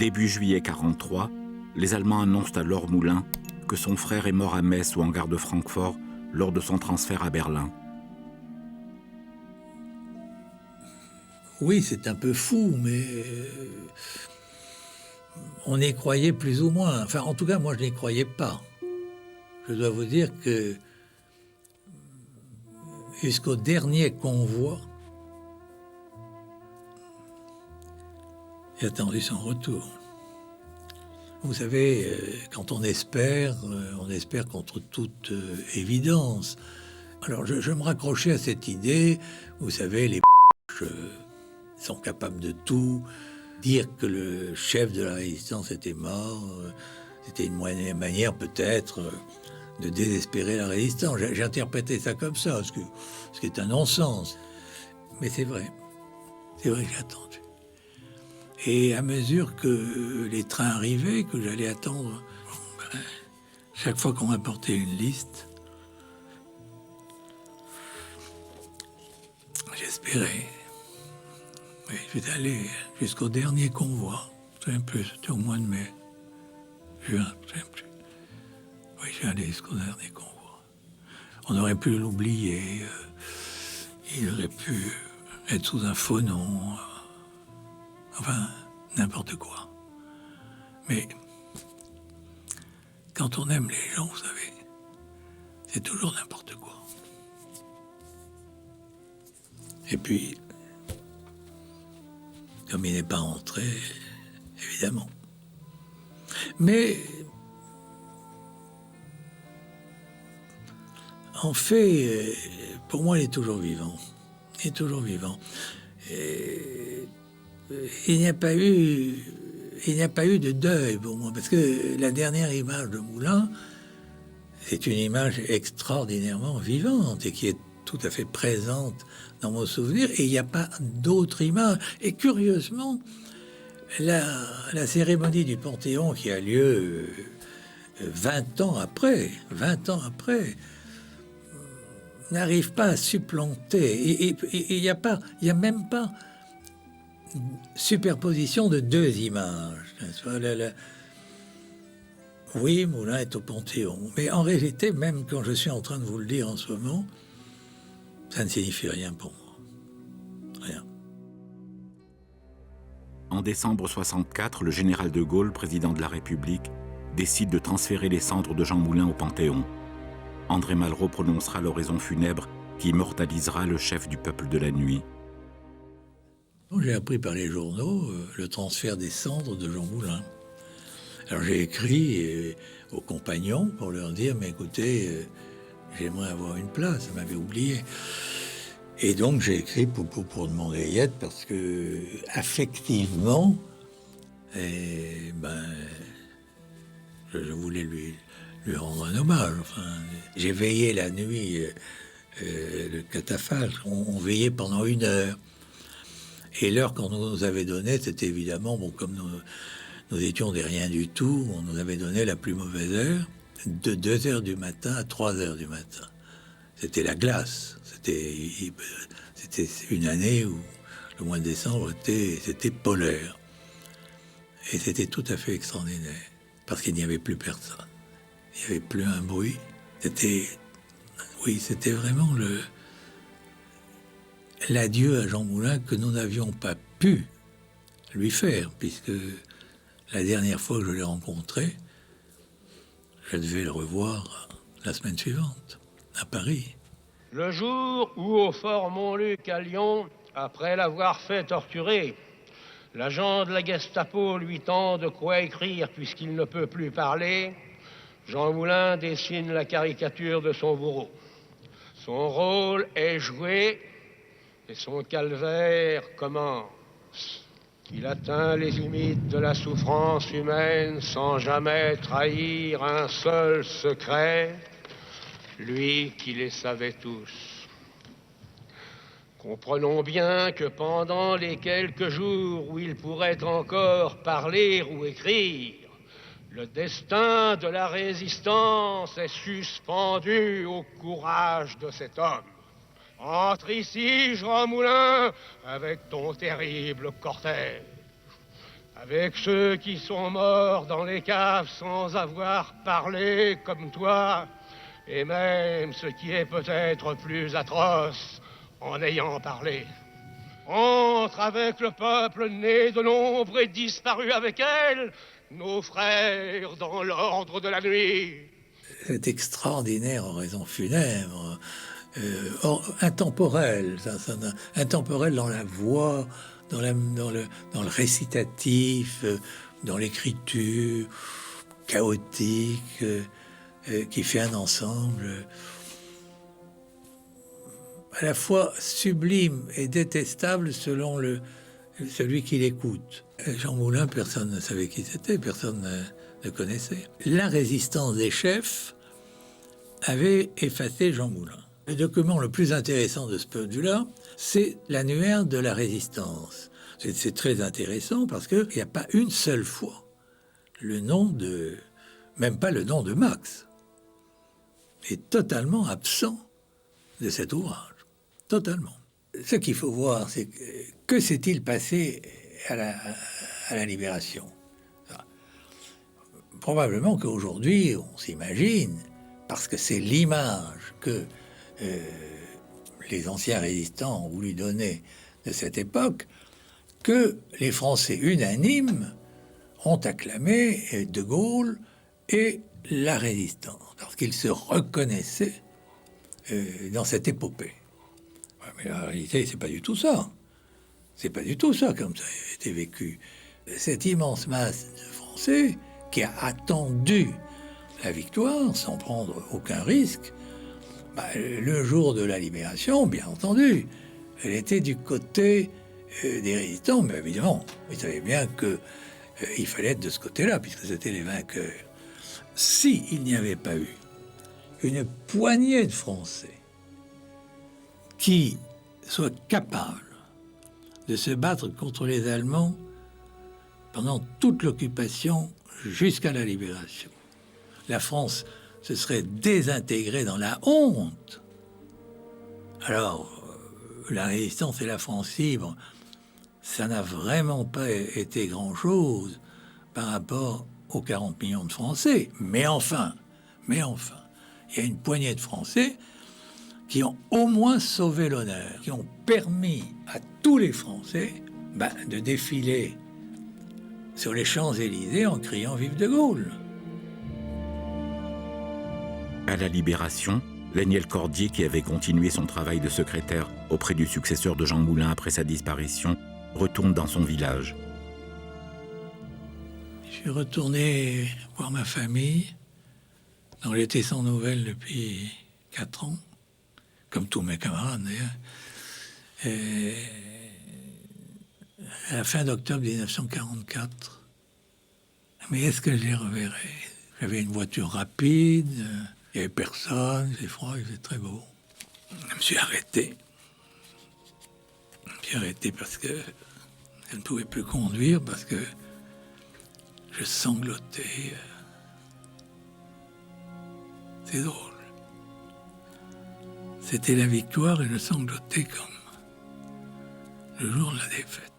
Début juillet 1943, les Allemands annoncent à Laure Moulin que son frère est mort à Metz ou en gare de Francfort lors de son transfert à Berlin. Oui, c'est un peu fou, mais on y croyait plus ou moins. Enfin, en tout cas, moi, je n'y croyais pas. Je dois vous dire que jusqu'au dernier convoi, j'ai attendu son retour. Vous savez, quand on espère contre toute évidence. Alors, je me raccrochais à cette idée, vous savez, les sont capables de tout. Dire que le chef de la résistance était mort, c'était une manière peut-être de désespérer la résistance. J'ai interprété ça comme ça, ce qui est un non-sens. Mais c'est vrai que j'ai attendu. Et à mesure que les trains arrivaient, que j'allais attendre, chaque fois qu'on m'apportait une liste, j'espérais. Oui, je vais aller jusqu'au dernier convoi. Je ne sais plus, c'était au mois de mai. Juin, je ne sais plus. Oui, je suis allé jusqu'au dernier convoi. On aurait pu l'oublier. Il aurait pu être sous un faux nom. Enfin, n'importe quoi. Mais quand on aime les gens, vous savez, c'est toujours n'importe quoi. Et puis, comme il n'est pas entré, évidemment. Mais, en fait, pour moi, il est toujours vivant. Il est toujours vivant. Et il n'y a pas eu de deuil pour moi, parce que la dernière image de Moulin, c'est une image extraordinairement vivante et qui est tout à fait présente dans mon souvenir, et il n'y a pas d'autre image. Et curieusement, la cérémonie du Panthéon qui a lieu 20 ans après, n'arrive pas à supplanter. Et il n'y a même pas superposition de deux images. Oui, Moulin est au Panthéon, mais en réalité, même quand je suis en train de vous le dire en ce moment, ça ne signifie rien pour moi. Rien. En décembre 1964, le général de Gaulle, président de la République, décide de transférer les cendres de Jean Moulin au Panthéon. André Malraux prononcera l'oraison funèbre qui immortalisera le chef du peuple de la nuit. J'ai appris par les journaux le transfert des cendres de Jean Moulin. Alors j'ai écrit aux compagnons pour leur dire, mais écoutez, j'aimerais avoir une place, ça m'avait oublié. Et donc j'ai écrit pour demander Yette parce que affectivement, je voulais lui rendre un hommage. Enfin, j'ai veillé la nuit, le catafalque, on veillait pendant 1 heure. Et l'heure qu'on nous avait donnée, c'était évidemment, bon, comme nous étions des rien du tout, on nous avait donné la plus mauvaise heure, de 2 heures du matin à 3 heures du matin. C'était la glace. C'était une année où le mois de décembre c'était polaire. Et c'était tout à fait extraordinaire, parce qu'il n'y avait plus personne. Il n'y avait plus un bruit. C'était vraiment l'adieu à Jean Moulin que nous n'avions pas pu lui faire, puisque la dernière fois que je l'ai rencontré, je devais le revoir la semaine suivante, à Paris. Le jour où, au fort Montluc à Lyon, après l'avoir fait torturer, l'agent de la Gestapo lui tend de quoi écrire puisqu'il ne peut plus parler, Jean Moulin dessine la caricature de son bourreau. Son rôle est joué et son calvaire commence. Il atteint les limites de la souffrance humaine sans jamais trahir un seul secret, lui qui les savait tous. Comprenons bien que pendant les quelques jours où il pourrait encore parler ou écrire, le destin de la résistance est suspendu au courage de cet homme. Entre ici, Jean Moulin, avec ton terrible cortège. avec ceux qui sont morts dans les caves sans avoir parlé comme toi, et même ce qui est peut-être plus atroce, en ayant parlé. Entre avec le peuple né de l'ombre et disparu avec elle, nos frères dans l'ordre de la nuit. Cette extraordinaire oraison funèbre, intemporelle, intemporelle dans la voix, dans le récitatif, dans l'écriture, chaotique, qui fait un ensemble à la fois sublime et détestable selon celui qui l'écoute. Jean Moulin, personne ne savait qui c'était, personne ne connaissait. La résistance des chefs avait effacé Jean Moulin. Le document le plus intéressant de ce point de vue-là, c'est l'annuaire de la résistance. C'est très intéressant parce qu'il n'y a pas une seule fois le nom de... même pas le nom de Max, est totalement absent de cet ouvrage. Totalement. Ce qu'il faut voir, c'est que s'est-il passé à la Libération? Probablement qu'aujourd'hui, on s'imagine, parce que c'est l'image que les anciens résistants ont voulu donner de cette époque, que les Français unanimes ont acclamé De Gaulle et la résistance, parce qu'ils se reconnaissaient dans cette épopée. Mais la réalité, c'est pas du tout ça. C'est pas du tout ça comme ça a été vécu. Cette immense masse de Français qui a attendu la victoire sans prendre aucun risque, le jour de la libération, bien entendu, elle était du côté des résistants, mais évidemment, ils savaient bien qu'il fallait être de ce côté-là, puisque c'était les vainqueurs. S'il n'y avait pas eu une poignée de Français qui soient capables de se battre contre les Allemands pendant toute l'occupation jusqu'à la libération, la France se serait désintégrée dans la honte. Alors, la résistance et la France libre, ça n'a vraiment pas été grand-chose par rapport aux 40 millions de Français. Mais enfin, il y a une poignée de Français qui ont au moins sauvé l'honneur, qui ont permis à tous les Français de défiler sur les Champs-Élysées en criant « Vive de Gaulle ». À la Libération, Léniel Cordier, qui avait continué son travail de secrétaire auprès du successeur de Jean Moulin après sa disparition, retourne dans son village. Je suis retourné voir ma famille, dont j'étais sans nouvelles depuis 4 ans, comme tous mes camarades d'ailleurs. Et à la fin d'octobre 1944. Mais est-ce que je les reverrai? J'avais une voiture rapide, il n'y avait personne, il faisait froid, il faisait très beau. Je me suis arrêté. Parce que je ne pouvais plus conduire, parce que je sanglotais. C'est drôle. C'était la victoire et je sanglotais comme le jour de la défaite.